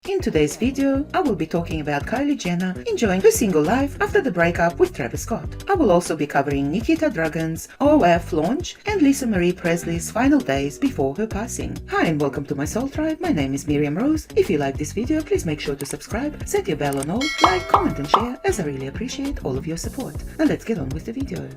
In today's video, I will be talking about Kylie Jenner enjoying her single life after the breakup with Travis Scott. I will also be covering Nikita Dragun's OF launch and Lisa Marie Presley's final days before her passing. Hi and welcome to my Soul Tribe. My name is Miriam Rose. If you like this video, please make sure to subscribe, set your bell on all, like, comment and share, as I really appreciate all of your support. Now let's get on with the video.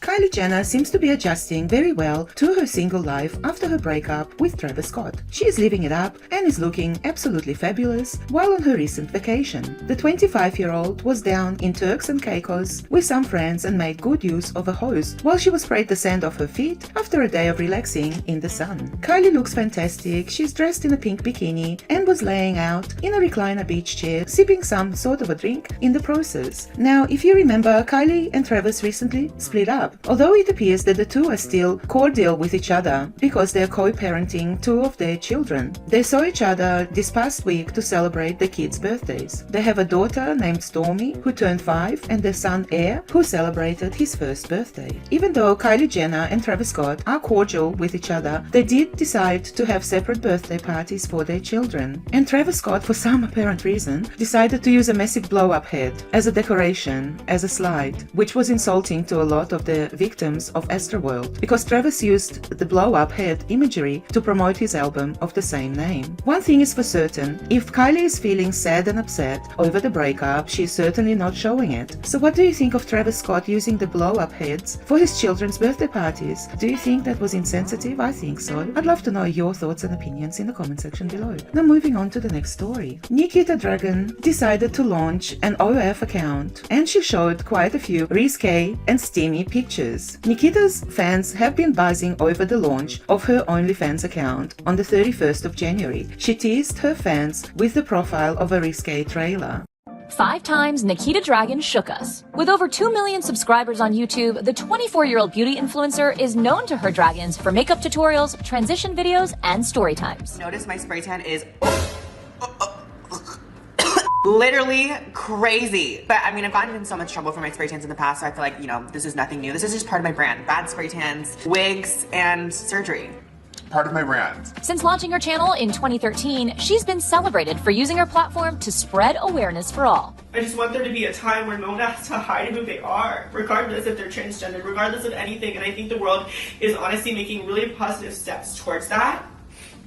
Kylie Jenner seems to be adjusting very well to her single life after her breakup with Travis Scott. She is living it up and is looking absolutely fabulous while on her recent vacation. The 25-year-old was down in Turks and Caicos with some friends and made good use of a hose while she was sprayed the sand off her feet after a day of relaxing in the sun. Kylie looks fantastic. She's dressed in a pink bikini and was laying out in a recliner beach chair sipping some sort of a drink in the process. Now, if you remember, Kylie and Travis recently split up. Although it appears that the two are still cordial with each other because they are co-parenting two of their children. They saw each other this past week to celebrate their kids' birthdays. They have a daughter named Stormy who turned 5 and their son Air who celebrated his first birthday. Even though Kylie Jenner and Travis Scott are cordial with each other, they did decide to have separate birthday parties for their children. And Travis Scott, for some apparent reason, decided to use a massive blow-up head as a decoration, as a slide, which was insulting to a lot of the victims of Astroworld, because Travis used the blow-up head imagery to promote his album of the same name. One thing is for certain, if Kylie is feeling sad and upset over the breakup, she is certainly not showing it. So what do you think of Travis Scott using the blow-up heads for his children's birthday parties? Do you think that was insensitive? I think so. I'd love to know your thoughts and opinions in the comment section below. Now moving on to the next story. Nikita Dragun decided to launch an OF account and she showed quite a few risque and steamy pictures. Nikita's fans have been buzzing over the launch of her OnlyFans account on the 31st of January. She teased her fans with the profile of a risque trailer. 5 times Nikita Dragun shook us. With over 2 million subscribers on YouTube, the 24-year-old beauty influencer is known to her dragons for makeup tutorials, transition videos, and story times. Notice my spray tan is literally crazy. But I mean, I've gotten in so much trouble for my spray tans in the past, so I feel like, you know, this is nothing new. This is just part of my brand. Bad spray tans, wigs, and surgery. Part of my brand. Since launching her channel in 2013, she's been celebrated for using her platform to spread awareness for all. I just want there to be a time where no one has to hide who they are, regardless if they're transgender, regardless of anything. And I think the world is honestly making really positive steps towards that.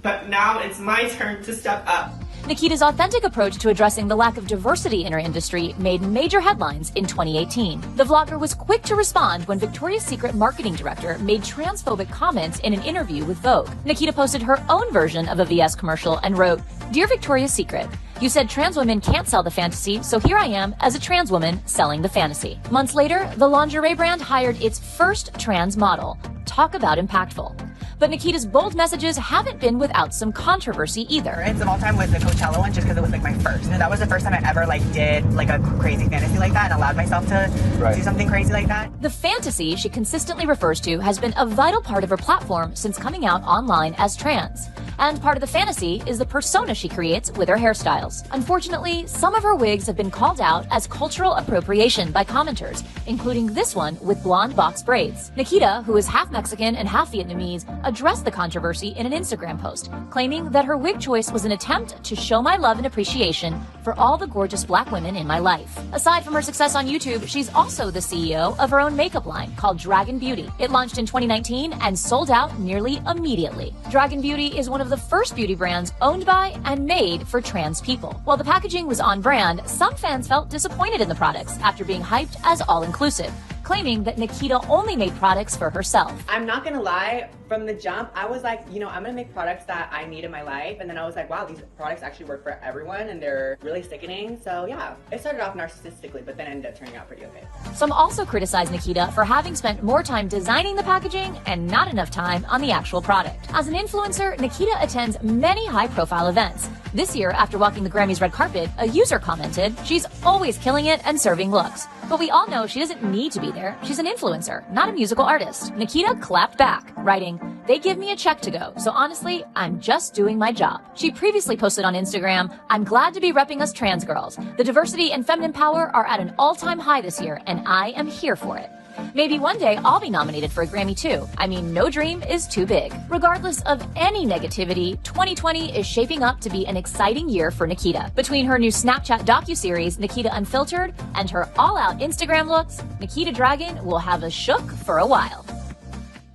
But now it's my turn to step up. Nikita's authentic approach to addressing the lack of diversity in her industry made major headlines in 2018. The vlogger was quick to respond when Victoria's Secret marketing director made transphobic comments in an interview with Vogue. Nikita posted her own version of a VS commercial and wrote, "Dear Victoria's Secret, you said trans women can't sell the fantasy, so here I am as a trans woman selling the fantasy." Months later, the lingerie brand hired its first trans model. Talk about impactful. But Nikita's bold messages haven't been without some controversy either. It's of all time was the Coachella one, just because it was like my first. And that was the first time I ever did a crazy fantasy like that and allowed myself to do something crazy like that. The fantasy she consistently refers to has been a vital part of her platform since coming out online as trans. And part of the fantasy is the persona she creates with her hairstyles. Unfortunately, some of her wigs have been called out as cultural appropriation by commenters, including this one with blonde box braids. Nikita, who is half Mexican and half Vietnamese, addressed the controversy in an Instagram post, claiming that her wig choice was an attempt to show my love and appreciation for all the gorgeous black women in my life. Aside from her success on YouTube, she's also the CEO of her own makeup line called Dragun Beauty. It launched in 2019 and sold out nearly immediately. Dragun Beauty is one of the first beauty brands owned by and made for trans people. While the packaging was on brand, some fans felt disappointed in the products after being hyped as all-inclusive, claiming that Nikita only made products for herself. I'm not gonna lie, from the jump, I was like, you know, I'm gonna make products that I need in my life. And then I was like, wow, these products actually work for everyone and they're really sickening. So yeah, it started off narcissistically, but then ended up turning out pretty okay. Some also criticized Nikita for having spent more time designing the packaging and not enough time on the actual product. As an influencer, Nikita attends many high-profile events. This year, after walking the Grammys red carpet, a user commented, "She's always killing it and serving looks." But we all know she doesn't need to be there. She's an influencer, not a musical artist. Nikita clapped back, writing, "They give me a check to go, so honestly, I'm just doing my job." She previously posted on Instagram, "I'm glad to be repping us trans girls. The diversity and feminine power are at an all-time high this year, and I am here for it." Maybe one day I'll be nominated for a Grammy too. I mean, no dream is too big. Regardless of any negativity, 2020 is shaping up to be an exciting year for Nikita. Between her new Snapchat docuseries, Nikita Unfiltered, and her all-out Instagram looks, Nikita Dragun will have us shook for a while.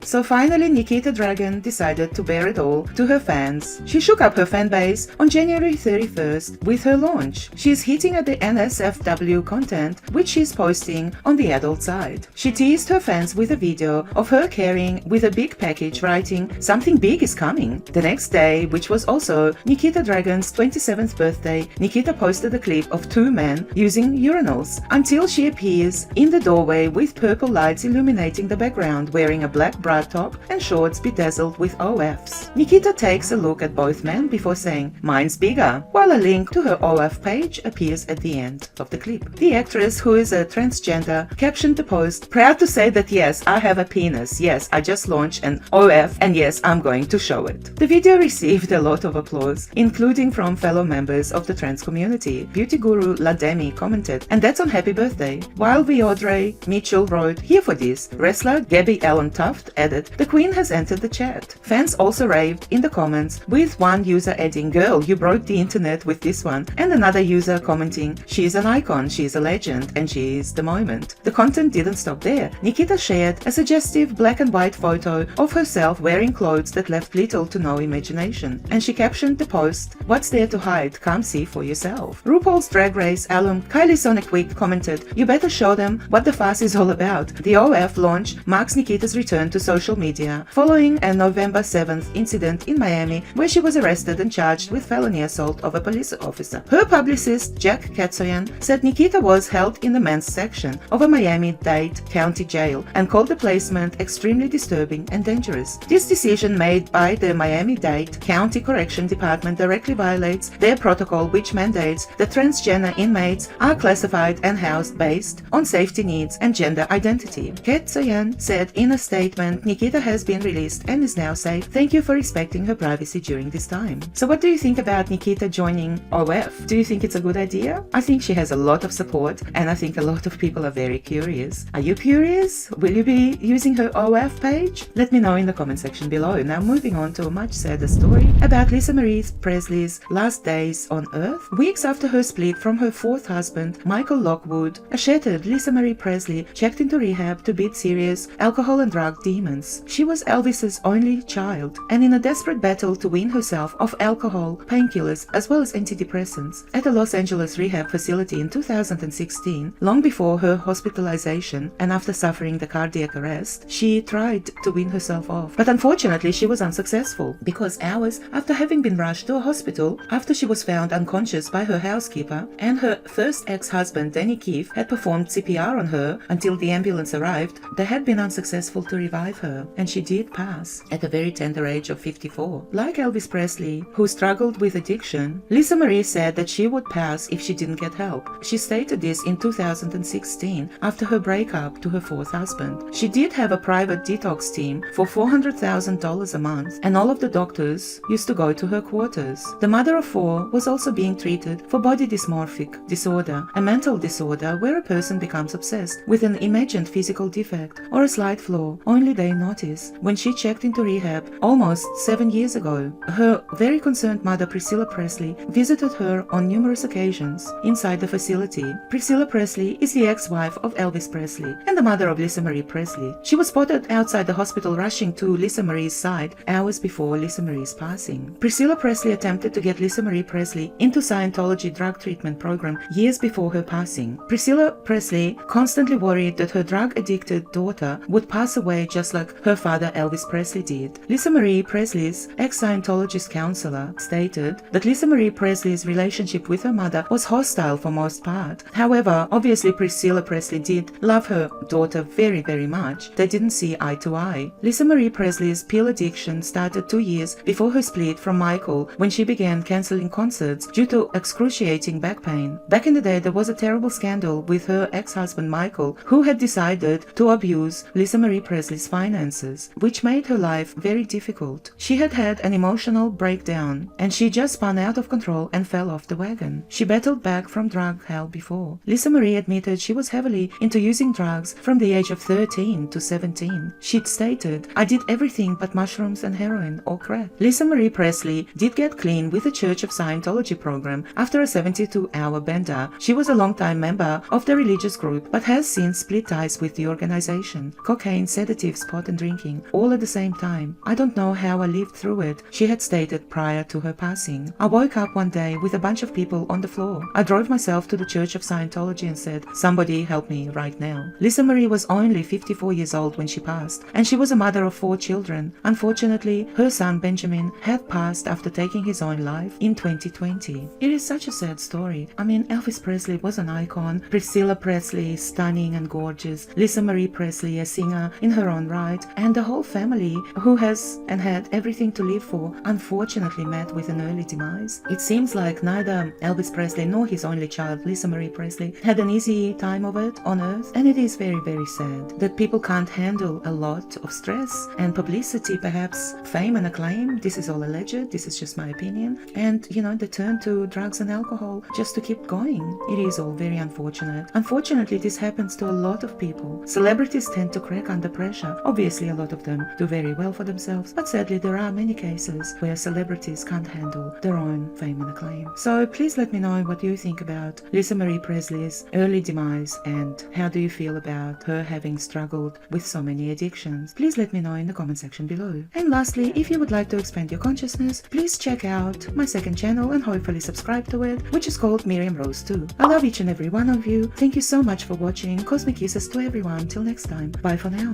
So finally, Nikita Dragun decided to bear it all to her fans. She shook up her fan base on January 31st with her launch. She's hitting at the NSFW content, which she's posting on the adult side. She teased her fans with a video of her carrying with a big package writing, "Something big is coming." The next day, which was also Nikita Dragun's 27th birthday, Nikita posted a clip of two men using urinals until she appears in the doorway with purple lights illuminating the background, wearing a black bra top and shorts bedazzled with OFs. Nikita takes a look at both men before saying, "Mine's bigger," while a link to her OF page appears at the end of the clip. The actress, who is a transgender, captioned the post, "Proud to say that yes, I have a penis. Yes, I just launched an OF and yes, I'm going to show it." The video received a lot of applause, including from fellow members of the trans community. Beauty guru La Demi commented, "And that's on happy birthday." While Audrey Mitchell wrote, "Here for this." Wrestler Gabby Allen Tuft added, "The Queen has entered the chat." Fans also raved in the comments, with one user adding, "Girl, you broke the internet with this one," and another user commenting, "She's an icon, she's a legend, and she's the moment." The content didn't stop there. Nikita shared a suggestive black and white photo of herself wearing clothes that left little to no imagination, and she captioned the post, "What's there to hide? Come see for yourself." RuPaul's Drag Race alum Kylie Sonic commented, "You better show them what the fuss is all about." The OF launch marks Nikita's return to social media following a November 7th incident in Miami where she was arrested and charged with felony assault of a police officer. Her publicist, Jack Katsoyan, said Nikita was held in the men's section of a Miami-Dade County jail and called the placement extremely disturbing and dangerous. This decision made by the Miami-Dade County Correction Department directly violates their protocol, which mandates that transgender inmates are classified and housed based on safety needs and gender identity. Katsoyan said in a statement, "Nikita has been released and is now safe. Thank you for respecting her privacy during this time." So what do you think about Nikita joining OF? Do you think it's a good idea? I think she has a lot of support, and I think a lot of people are very curious. Are you curious? Will you be using her OF page? Let me know in the comment section below. Now moving on to a much sadder story about Lisa Marie Presley's last days on Earth. Weeks after her split from her fourth husband, Michael Lockwood, a shattered Lisa Marie Presley checked into rehab to beat serious alcohol and drug demons. She was Elvis's only child, and in a desperate battle to wean herself off alcohol, painkillers, as well as antidepressants, at a Los Angeles rehab facility in 2016, long before her hospitalization and after suffering the cardiac arrest, she tried to wean herself off. But unfortunately, she was unsuccessful, because hours after having been rushed to a hospital, after she was found unconscious by her housekeeper, and her first ex-husband, Danny Keefe, had performed CPR on her until the ambulance arrived, they had been unsuccessful to revive her, and she did pass at a very tender age of 54. Like Elvis Presley, who struggled with addiction, Lisa Marie said that she would pass if she didn't get help. She stated this in 2016 after her breakup to her fourth husband. She did have a private detox team for $400,000 a month, and all of the doctors used to go to her quarters. The mother of four was also being treated for body dysmorphic disorder, a mental disorder where a person becomes obsessed with an imagined physical defect or a slight flaw only they notice. When she checked into rehab almost 7 years ago, her very concerned mother, Priscilla Presley, visited her on numerous occasions inside the facility. Priscilla Presley is the ex-wife of Elvis Presley and the mother of Lisa Marie Presley. She was spotted outside the hospital rushing to Lisa Marie's side hours before Lisa Marie's passing. Priscilla Presley attempted to get Lisa Marie Presley into Scientology drug treatment program years before her passing. Priscilla Presley constantly worried that her drug-addicted daughter would pass away just like her father Elvis Presley did. Lisa Marie Presley's ex-Scientologist counselor stated that Lisa Marie Presley's relationship with her mother was hostile for most part. However, obviously Priscilla Presley did love her daughter very, very much. They didn't see eye to eye. Lisa Marie Presley's pill addiction started 2 years before her split from Michael, when she began cancelling concerts due to excruciating back pain. Back in the day, there was a terrible scandal with her ex-husband Michael, who had decided to abuse Lisa Marie Presley's finances finances, which made her life very difficult. She had had an emotional breakdown, and she just spun out of control and fell off the wagon. She battled back from drug hell before. Lisa Marie admitted she was heavily into using drugs from the age of 13 to 17. She'd stated, "I did everything but mushrooms and heroin or crack." Lisa Marie Presley did get clean with the Church of Scientology program after a 72-hour bender. She was a long-time member of the religious group, but has since split ties with the organization. Cocaine, sedatives, pot and drinking, all at the same time. "I don't know how I lived through it," she had stated prior to her passing. "I woke up one day with a bunch of people on the floor. I drove myself to the Church of Scientology and said, 'Somebody help me right now.'" Lisa Marie was only 54 years old when she passed, and she was a mother of 4 children. Unfortunately, her son Benjamin had passed after taking his own life in 2020. It is such a sad story. I mean, Elvis Presley was an icon, Priscilla Presley, stunning and gorgeous, Lisa Marie Presley, a singer in her own right, and the whole family, who has and had everything to live for, unfortunately met with an early demise. It seems like neither Elvis Presley nor his only child, Lisa Marie Presley, had an easy time of it on earth, and it is very, very sad that people can't handle a lot of stress and publicity, perhaps fame and acclaim. This is all alleged, this is just my opinion, and they turn to drugs and alcohol just to keep going. It is all very unfortunate. Unfortunately, this happens to a lot of people. Celebrities tend to crack under pressure. Obviously, a lot of them do very well for themselves, but sadly there are many cases where celebrities can't handle their own fame and acclaim. So please let me know what you think about Lisa Marie Presley's early demise, and how do you feel about her having struggled with so many addictions. Please let me know in the comment section below. And lastly, if you would like to expand your consciousness, please check out my second channel and hopefully subscribe to it, which is called Miriam Rose 2. I love each and every one of you. Thank you so much for watching. Cosmic kisses to everyone. Till next time. Bye for now.